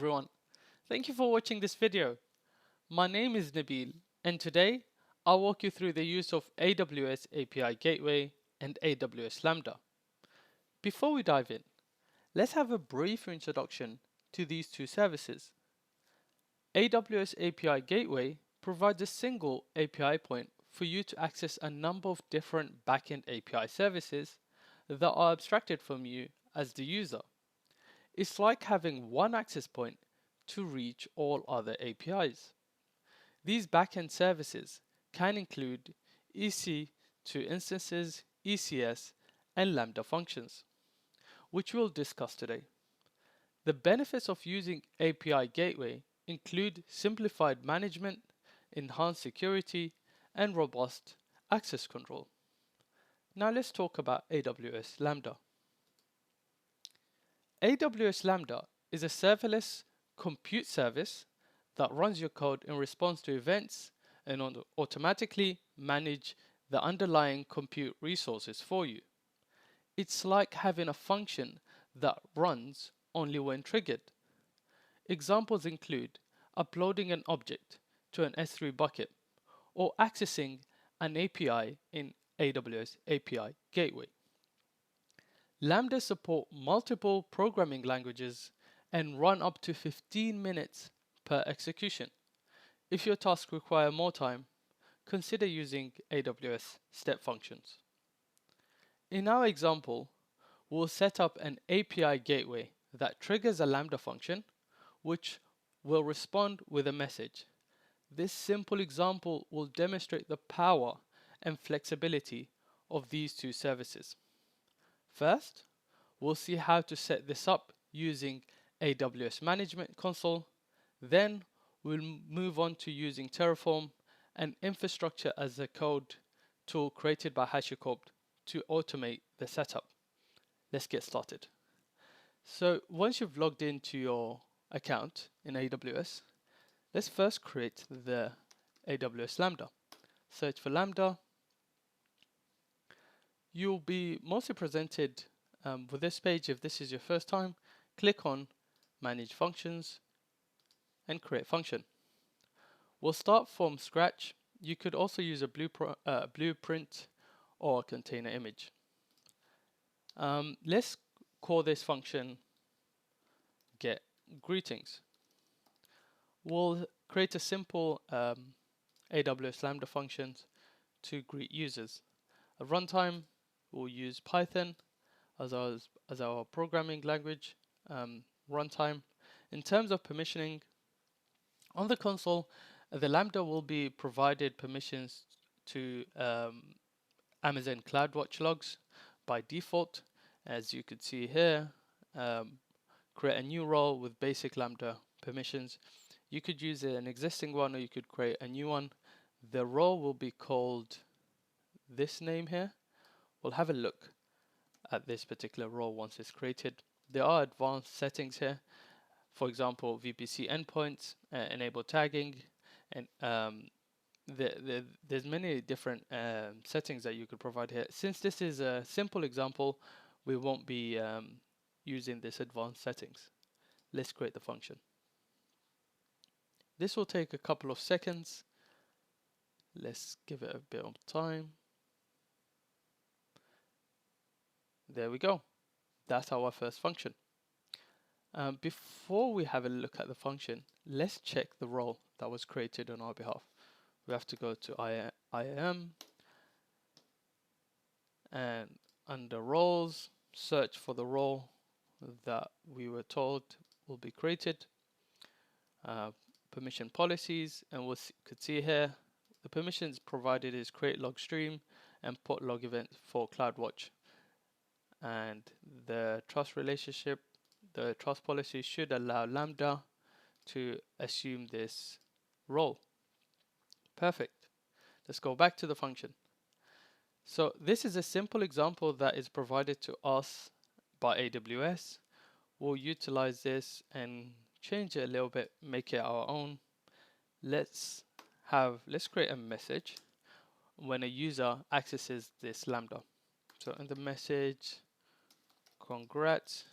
Everyone, thank you for watching this video. My name is Nabil, and today I'll walk you through the use of AWS API Gateway and AWS Lambda. Before we dive in, let's have a brief introduction to these two services. AWS API Gateway provides a single API point for you to access a number of different backend API services that are abstracted from you as the user. It's like having one access point to reach all other APIs. These backend services can include EC2 instances, ECS, and Lambda functions, which we'll discuss today. The benefits of using API Gateway include simplified management, enhanced security, and robust access control. Now let's talk about AWS Lambda. AWS Lambda is a serverless compute service that runs your code in response to events and automatically manage the underlying compute resources for you. It's like having a function that runs only when triggered. Examples include uploading an object to an S3 bucket or accessing an API in AWS API Gateway. Lambda support multiple programming languages and run up to 15 minutes per execution. If your tasks require more time, consider using AWS step functions. In our example, we'll set up an API gateway that triggers a Lambda function, which will respond with a message. This simple example will demonstrate the power and flexibility of these two services. First, we'll see how to set this up using AWS Management Console. Then we'll move on to using Terraform, an infrastructure as a code tool created by HashiCorp to automate the setup. Let's get started. So once you've logged into your account in AWS, let's first create the AWS Lambda. Search for Lambda. You'll be mostly presented with this page. If this is your first time, click on Manage Functions and Create Function. We'll start from scratch. You could also use a blueprint or a container image. Let's call this function Get Greetings. We'll create a simple AWS Lambda functions to greet users. At runtime, we'll use Python as our programming language runtime. In terms of permissioning, on the console, the Lambda will be provided permissions to Amazon CloudWatch logs by default. As you could see here, create a new role with basic Lambda permissions. You could use an existing one or you could create a new one. The role will be called this name here. We'll have a look at this particular role once it's created. There are advanced settings here. For example, VPC endpoints, enable tagging, and there's many different settings that you could provide here. Since this is a simple example, we won't be using this advanced settings. Let's create the function. This will take a couple of seconds. Let's give it a bit of time. There we go. That's our first function. Before we have a look at the function, let's check the role that was created on our behalf. We have to go to IAM and under roles, search for the role that we were told will be created. Permission policies, and we could see here the permissions provided is create log stream and put log event for CloudWatch. And the trust relationship, the trust policy should allow Lambda to assume this role. Perfect. Let's go back to the function. So this is a simple example that is provided to us by AWS. We'll utilize this and change it a little bit, make it our own. Let's create a message when a user accesses this Lambda. So in the message, congrats,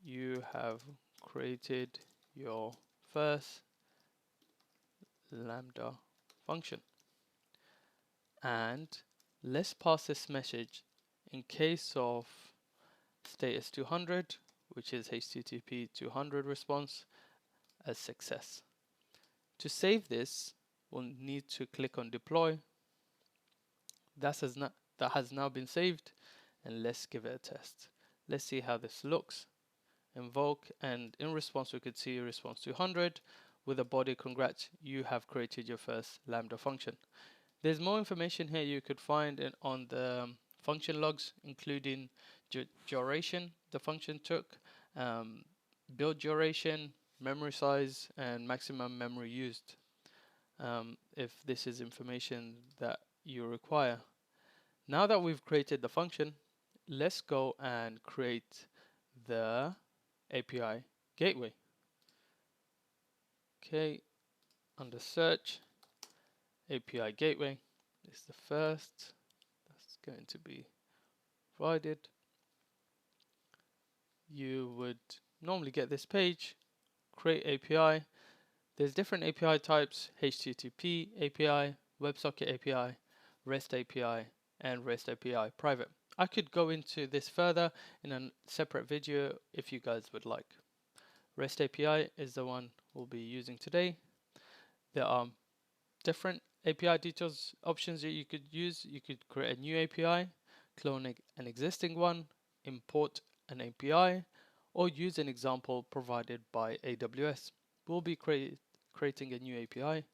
you have created your first Lambda function. And let's pass this message in case of status 200, which is HTTP 200 response, as success. To save this, we'll need to click on deploy. That has now been saved, and let's give it a test. Let's see how this looks. Invoke, and in response we could see response 200 with a body, congrats, you have created your first Lambda function. There's more information here you could find on the function logs, including duration the function took, build duration, memory size, and maximum memory used, if this is information that you require. Now that we've created the function, let's go and create the API gateway. Okay, under search, API gateway is the first that's going to be provided. You would normally get this page, create API. There's different API types: HTTP API, WebSocket API, REST API, and REST API private. I could go into this further in a separate video if you guys would like. REST API is the one we'll be using today. There are different API details options that you could use. You could create a new API, clone an existing one, import an API, or use an example provided by AWS. We'll be creating a new API.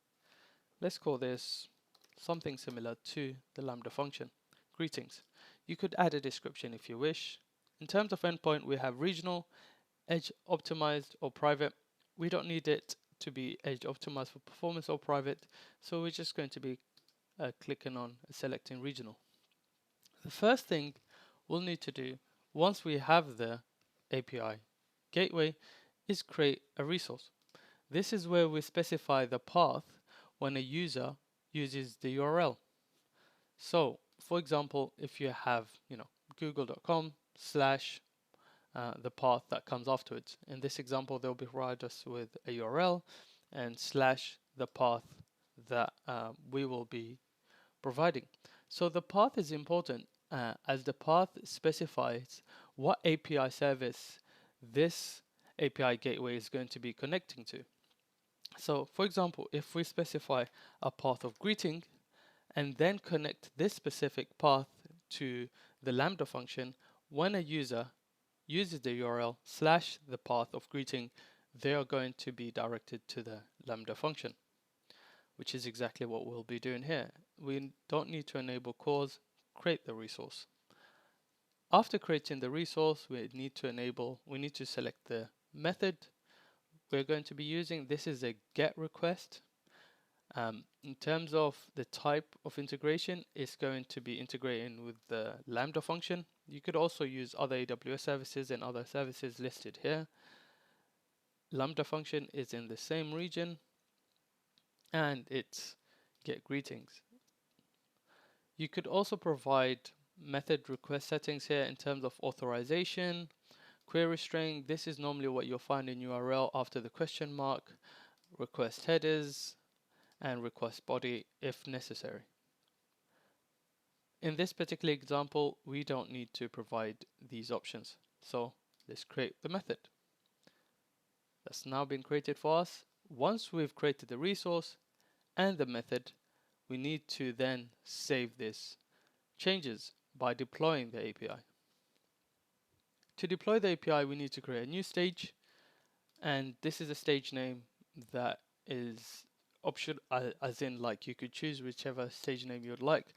Let's call this something similar to the Lambda function. Greetings. You could add a description if you wish. In terms of endpoint, we have regional, edge optimized, or private. We don't need it to be edge optimized for performance or private, so we're just going to be clicking on selecting regional. The first thing we'll need to do once we have the API gateway is create a resource. This is where we specify the path when a user uses the URL. So for example, if you have google.com/ the path that comes afterwards. In this example, they'll provide us with a URL and / the path that we will be providing. So the path is important as the path specifies what API service this API gateway is going to be connecting to. So for example, if we specify a path of greeting and then connect this specific path to the Lambda function, when a user uses the URL / the path of greeting, they are going to be directed to the Lambda function, which is exactly what we'll be doing here. We don't need to enable CORS, create the resource. After creating the resource, we need to select the method we're going to be using. This is a GET request. In terms of the type of integration, it's going to be integrating with the Lambda function. You could also use other AWS services and other services listed here. Lambda function is in the same region, and it's get greetings. You could also provide method request settings here in terms of authorization, query string. This is normally what you'll find in URL after the question mark, request headers, and request body if necessary. In this particular example, we don't need to provide these options. So let's create the method. That's now been created for us. Once we've created the resource and the method, we need to then save this changes by deploying the API. To deploy the API, we need to create a new stage, and this is a stage name that is optional, as in like you could choose whichever stage name you would like.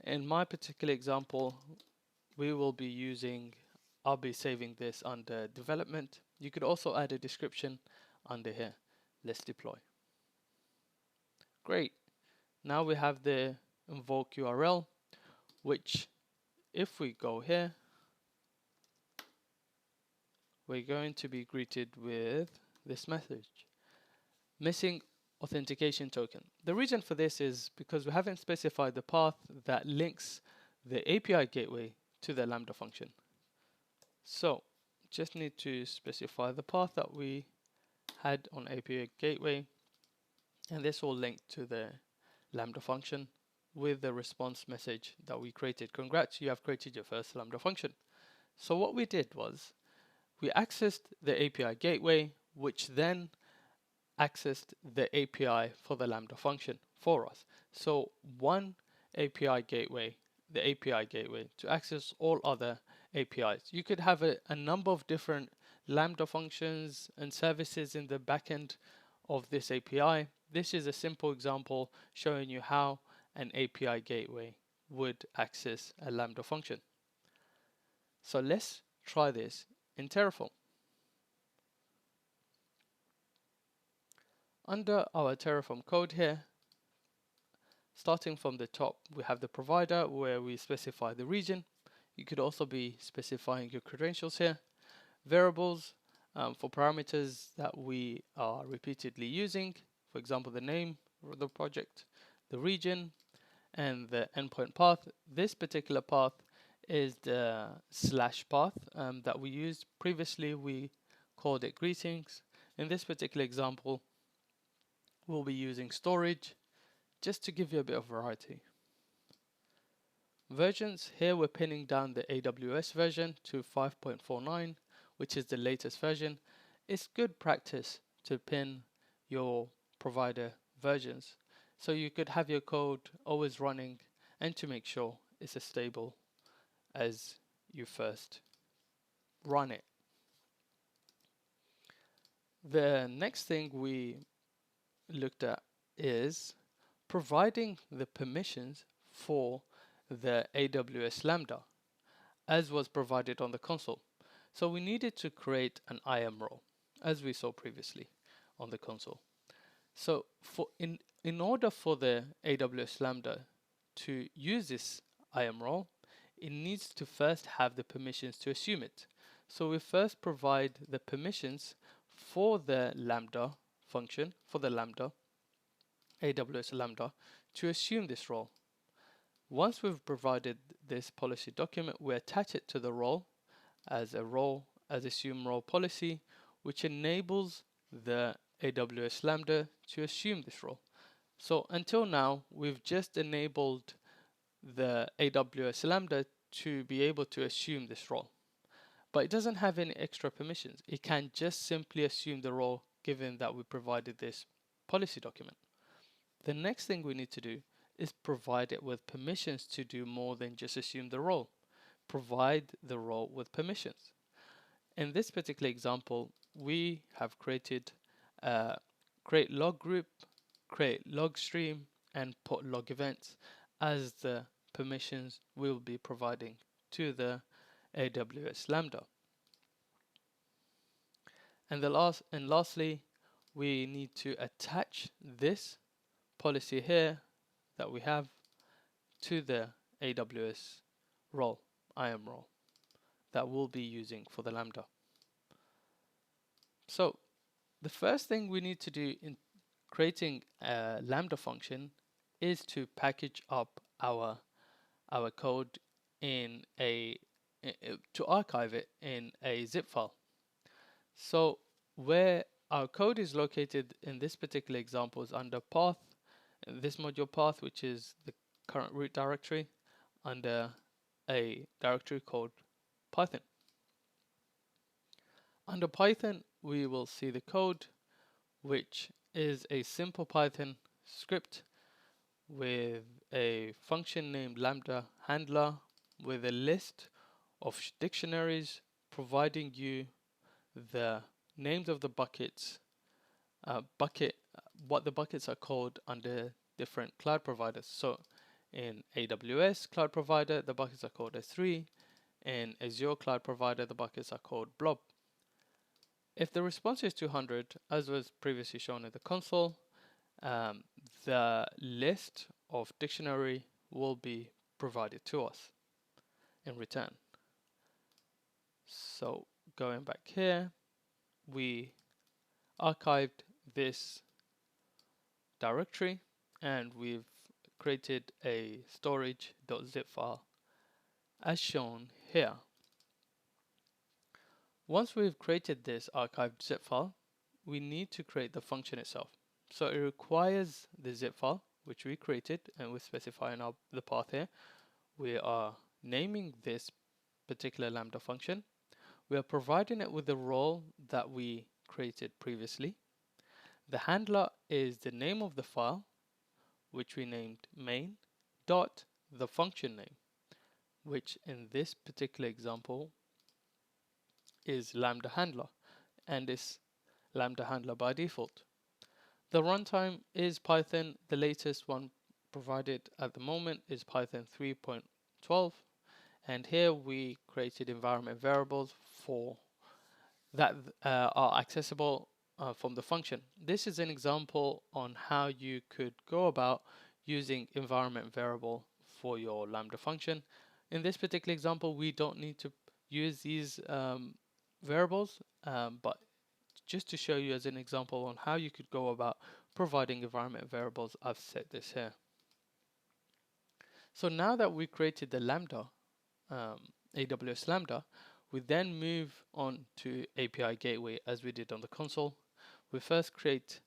In my particular example, I'll be saving this under development. You could also add a description under here. Let's deploy. Great. Now we have the invoke URL, which if we go here, we're going to be greeted with this message: missing authentication token. The reason for this is because we haven't specified the path that links the API gateway to the Lambda function. So just need to specify the path that we had on API gateway, and this will link to the Lambda function with the response message that we created. Congrats, you have created your first Lambda function. So what we did was we accessed the API gateway, which then accessed the API for the Lambda function for us. So one API gateway, the API gateway, to access all other APIs. You could have a number of different Lambda functions and services in the backend of this API. This is a simple example showing you how an API gateway would access a Lambda function. So let's try this in Terraform. Under our Terraform code here, starting from the top, we have the provider where we specify the region. You could also be specifying your credentials here. Variables for parameters that we are repeatedly using. For example, the name of the project, the region, and the endpoint path. This particular path is the slash path that we used. Previously, we called it greetings. In this particular example, we'll be using storage just to give you a bit of variety. Versions, here we're pinning down the AWS version to 5.49, which is the latest version. It's good practice to pin your provider versions so you could have your code always running and to make sure it's as stable as you first run it. The next thing we looked at is providing the permissions for the AWS Lambda as was provided on the console. So we needed to create an IAM role as we saw previously on the console. So in order for the AWS Lambda to use this IAM role, it needs to first have the permissions to assume it. So we first provide the permissions for the Lambda function, for the Lambda, AWS Lambda, to assume this role. Once we've provided this policy document, we attach it to the role as assume role policy, which enables the AWS Lambda to assume this role. So until now, we've just enabled the AWS Lambda to be able to assume this role, but it doesn't have any extra permissions. It can just simply assume the role given that we provided this policy document. The next thing we need to do is provide it with permissions to do more than just assume the role. Provide the role with permissions. In this particular example, we have created create log group, create log stream, and put log events as the permissions we'll be providing to the AWS Lambda. And lastly, we need to attach this policy here that we have to the AWS role, IAM role, that we'll be using for the Lambda. So the first thing we need to do in creating a Lambda function is to package up our code in to archive it in a zip file. So where our code is located in this particular example is under path, this module path, which is the current root directory, under a directory called Python. Under Python, we will see the code, which is a simple Python script with a function named Lambda handler with a list of dictionaries providing you the names of the buckets, what the buckets are called under different cloud providers. So in AWS cloud provider, the buckets are called S3. In Azure cloud provider, the buckets are called blob. If the response is 200, as was previously shown in the console, the list of dictionary will be provided to us in return. So going back here, we archived this directory and we've created a storage.zip file as shown here. Once we've created this archived zip file, we need to create the function itself. So it requires the zip file, which we created, and we're specifying the path here. We are naming this particular Lambda function. We are providing it with the role that we created previously. The handler is the name of the file, which we named main, dot the function name, which in this particular example is Lambda handler, and is Lambda handler by default. The runtime is Python. The latest one provided at the moment is Python 3.12, and here we created environment variables for that are accessible from the function. This is an example on how you could go about using environment variable for your Lambda function. In this particular example, we don't need to use these variables, but just to show you as an example on how you could go about providing environment variables, I've set this here. So now that we created the Lambda, AWS Lambda, we then move on to API Gateway as we did on the console. We first create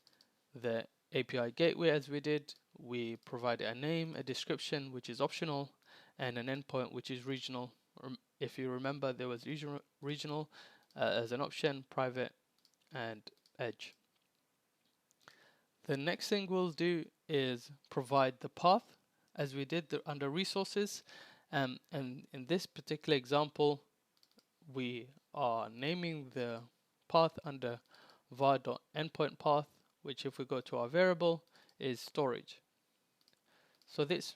the API Gateway as we did. We provide a name, a description, which is optional, and an endpoint, which is regional. If you remember, there was regional as an option, private, and edge. The next thing we'll do is provide the path as we did under resources, and in this particular example we are naming the path under var.endpoint path, which if we go to our variable is storage. So this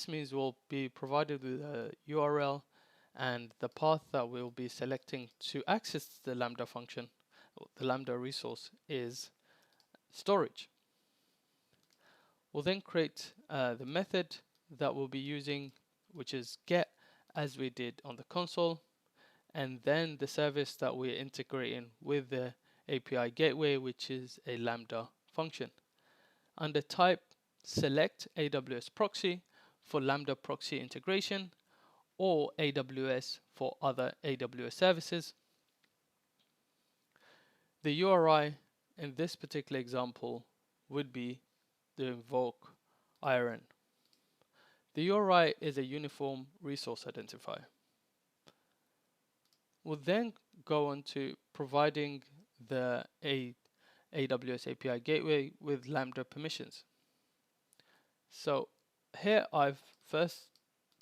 means we'll be provided with a URL, and the path that we'll be selecting to access the Lambda function, the Lambda resource, is storage. We'll then create the method that we'll be using, which is get, as we did on the console, and then the service that we're integrating with the API gateway, which is a Lambda function. Under type, select AWS proxy for Lambda proxy integration, or AWS for other AWS services. The URI in this particular example would be the invoke IRN. The URI is a uniform resource identifier. We'll then go on to providing the AWS API gateway with Lambda permissions. So here I've first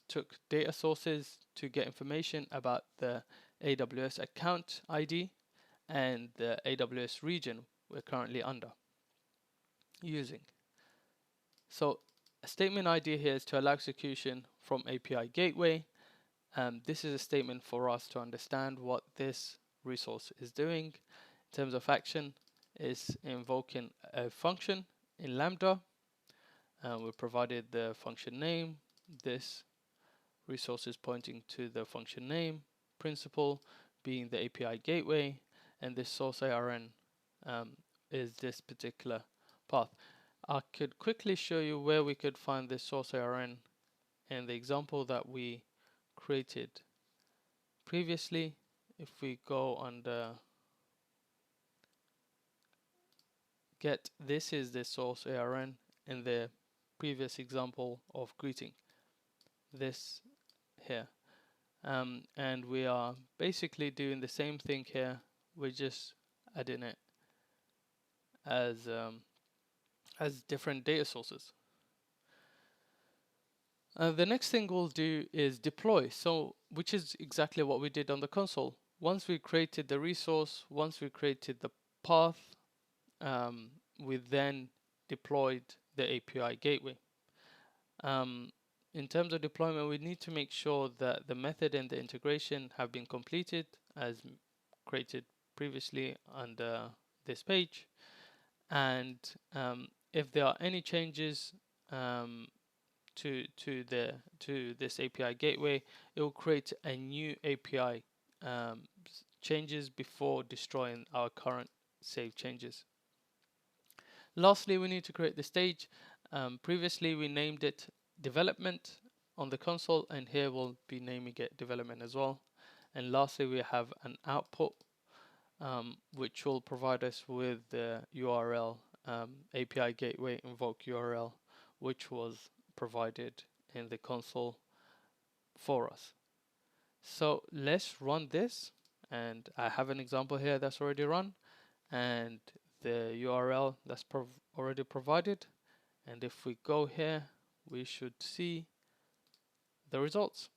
took data sources to get information about the AWS account ID and the AWS region we're currently using. So a statement ID here is to allow execution from API gateway. This is a statement for us to understand what this resource is doing. In terms of action, is invoking a function in Lambda. We provided the function name. This resource is pointing to the function name, principal being the API gateway, and this source ARN is this particular path. I could quickly show you where we could find this source ARN in the example that we created previously. If we go under get, this is the source ARN in the previous example of greeting, this here, and we are basically doing the same thing here. We're just adding it as different data sources. The next thing we'll do is deploy, so which is exactly what we did on the console. Once we created the resource, once we created the path, we then deployed the API gateway. In terms of deployment, we need to make sure that the method and the integration have been completed as created previously under this page, and if there are any changes to this API gateway, it will create a new API changes before destroying our current saved changes. Lastly, we need to create the stage. Previously we named it development on the console, and here we'll be naming it development as well. And lastly, we have an output which will provide us with the URL, API gateway invoke URL, which was provided in the console for us. So let's run this, and I have an example here that's already run, and the URL that's already provided. And if we go here, we should see the results,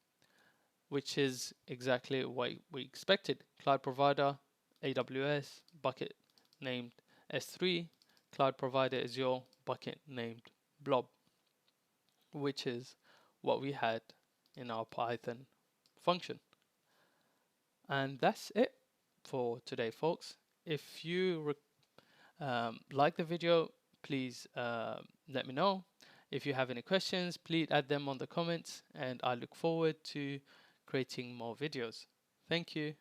which is exactly what we expected. Cloud provider, AWS, bucket named S3, cloud provider Azure, bucket named Blob, which is what we had in our Python function. And that's it for today, folks. If you like the video, please let me know. If you have any questions, please add them on the comments, and I look forward to creating more videos. Thank you.